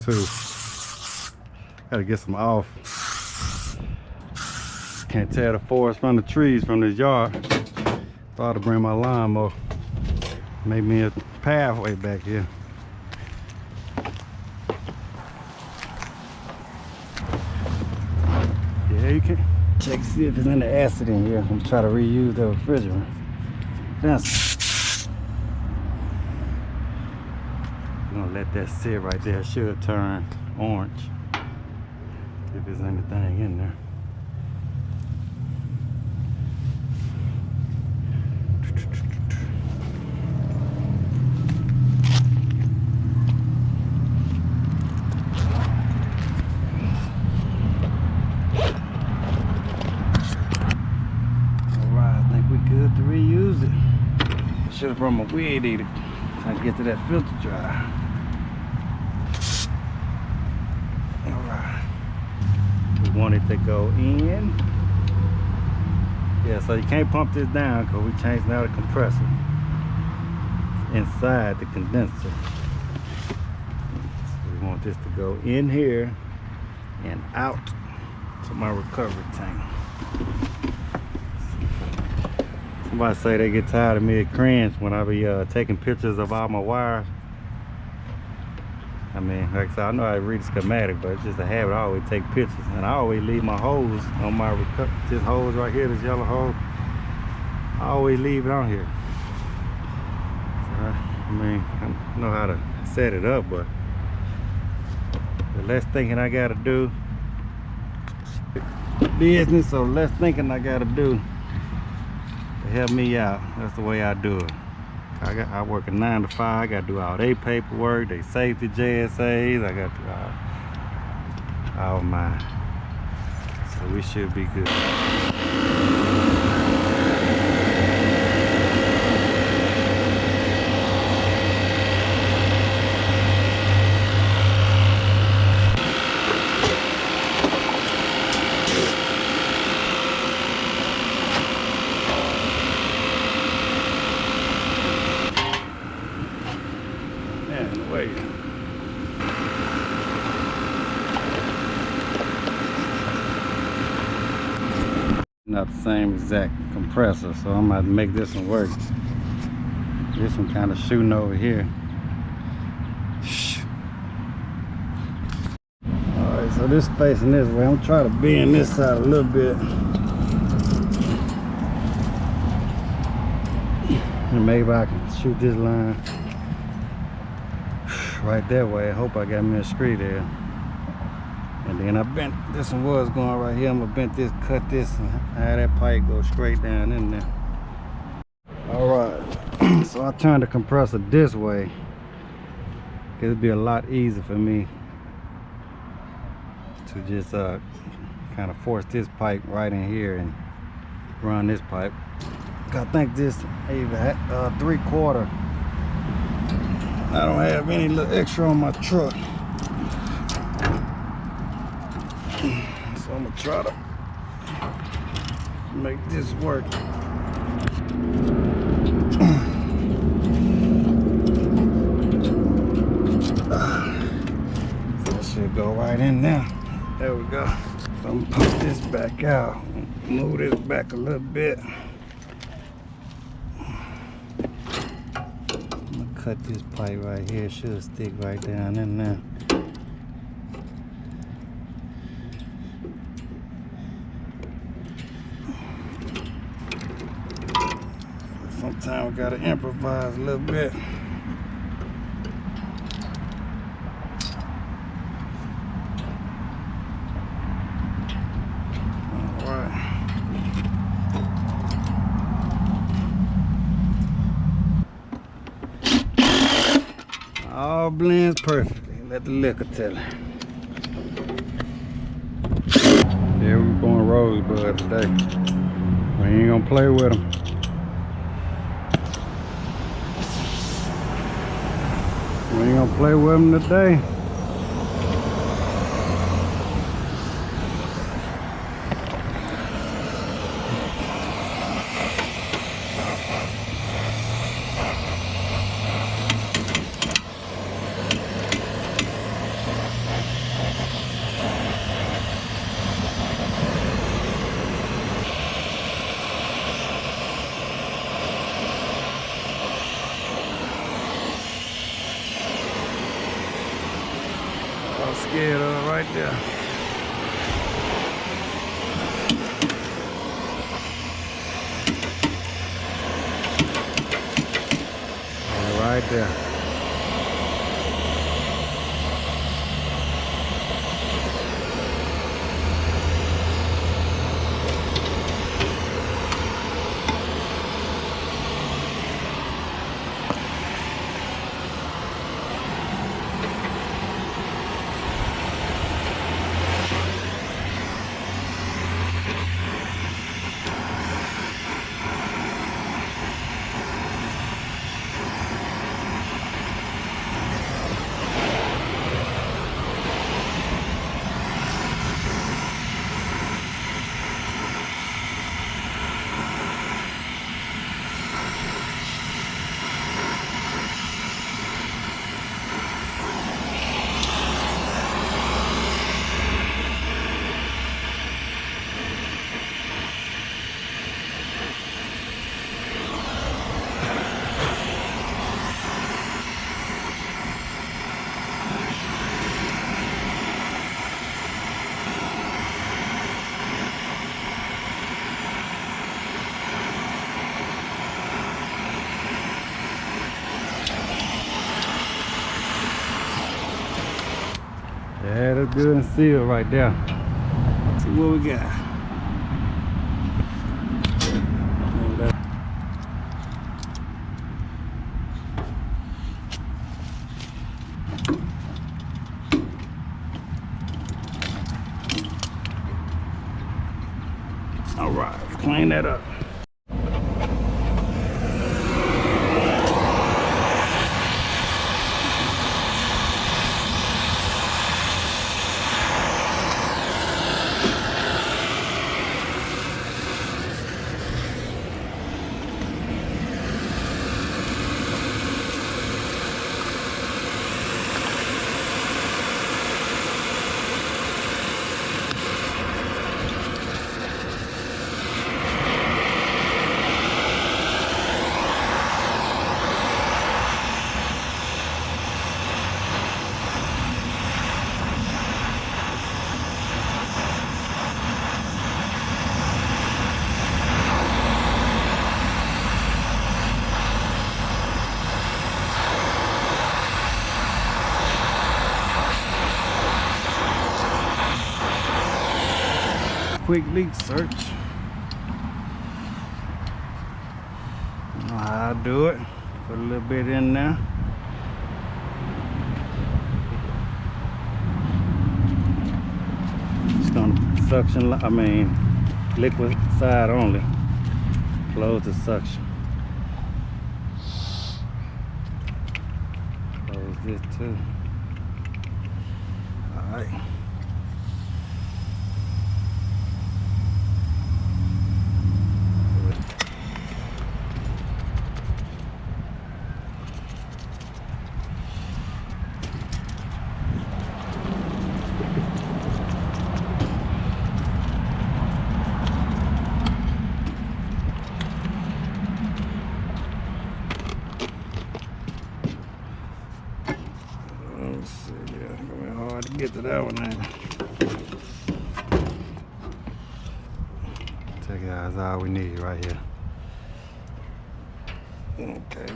too. Gotta get some off. Can't tell the forest from the trees from this yard. Thought to bring my lawnmower. Make me a pathway back here. Yeah, you can check to see if there's any acid in here. I'm gonna try to reuse the refrigerant. I'm gonna let that sit right there. It should turn orange if there's anything in there. Alright, I think we're good to reuse it. Should have brought my weed eater. Trying to get to that filter dry. We want it to go in. Yeah, so you can't pump this down because we changed now the compressor. It's inside the condenser. So we want this to go in here and out to my recovery tank. Somebody say they get tired of me at cringe when I be taking pictures of all my wires. I mean, like I said, I know I read the schematic, but it's just a habit. I always take pictures, and I always leave my hose on my this hose right here, this yellow hose. I always leave it on here. So, I mean, I know how to set it up, but the less thinking I gotta do, business, so less thinking I gotta do to help me out. That's the way I do it. I work a 9 to 5. I gotta do all their paperwork, they safety JSAs. I gotta do all mine. So we should be good. Not the same exact compressor, so I'm gonna make this one work. This one kind of shooting over here. Alright, so this facing this way. I'm trying to bend this side a little bit. And maybe I can shoot this line right that way. I hope I got me a screw there. And then I bent, this one was going right here. I'm gonna bend this, cut this, and have that pipe go straight down in there. Alright, so I turned the compressor this way. It'd be a lot easier for me to just kind of force this pipe right in here and run this pipe. I think this even 3/4. I don't have any little extra on my truck. So I'm gonna try to make this work. So that should go right in there. There we go. So I'm gonna put this back out. Move this back a little bit. I'm gonna cut this pipe right here. It should stick right down in there. Sometimes we gotta improvise a little bit. Alright. All blends perfectly. Let the liquor tell it. Yeah, we're going rosebud today. We ain't gonna play with them. We ain't gonna play with them today. I'm scared of right there. Right there. Yeah, that's good and sealed right there. Let's see what we got. All right, let's clean that up. Quick leak search. You know how I do it. Put a little bit in there. Just on the suction, liquid side only. Close the suction. Close this too. All right. Get to that one now. Check it out, that's all we need right here. Okay.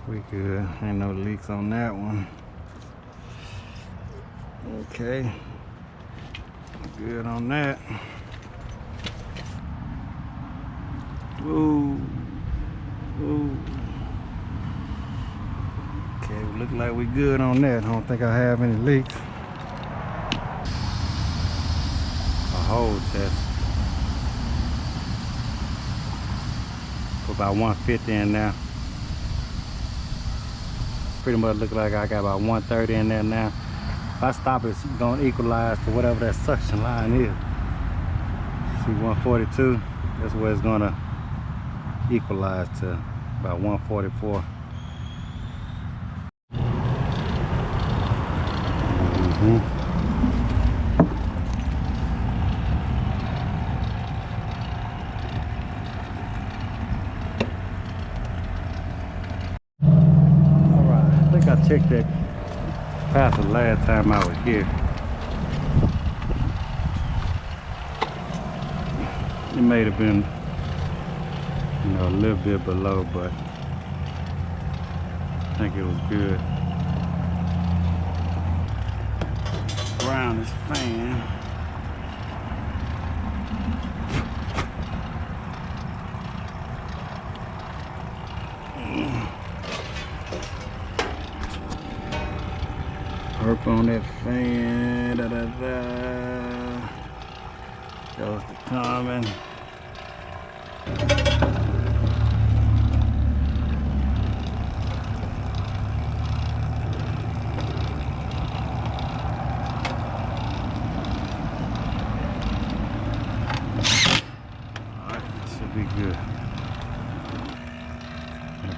We good. Ain't no leaks on that one. Okay. Good on that. Ooh. Ooh. Okay, look like we good on that. I don't think I have any leaks. A hole test. Put about 150 in there. Pretty much look like I got about 130 in there now. If I stop it, it's gonna equalize to whatever that suction line is. See, 142, that's where it's gonna equalize to, about 144. Alright, I think I checked that capacitor last time I was here. It may have been, you know, a little bit below, but I think it was good. Around this fan. Work on that fan, da da da. Shows the timing. Alright, should be good.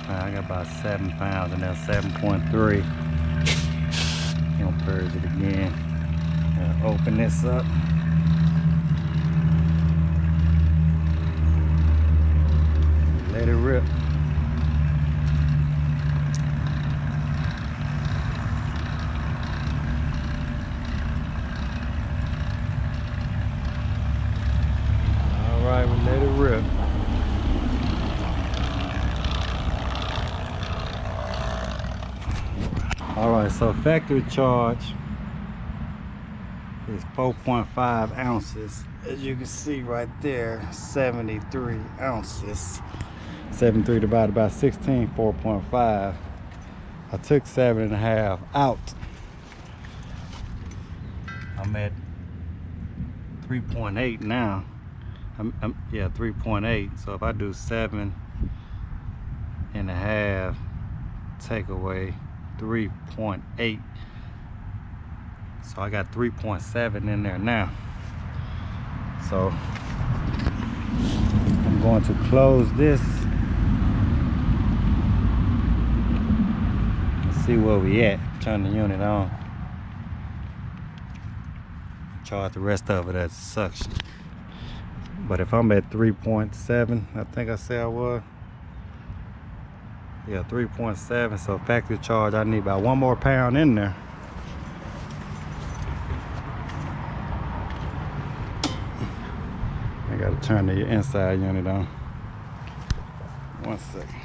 I got about 7 pounds and that's 7.3. Purge it again. Open this up. Let it rip. All right, we let it rip. Alright, so factory charge is 4.5 ounces. As you can see right there, 73 ounces. 73 divided by 16, 4.5. I took 7.5 out. I'm at 3.8 now. Yeah, 3.8. So if I do 7.5, take away 3.8, so I got 3.7 in there now. So I'm going to close this and see where we at. Turn the unit on, charge the rest of it as suction. But if I'm at 3.7, I think I said I was. Yeah, 3.7. So factory charge, I need about 1 more pound in there. I gotta turn the inside unit on. 1 second.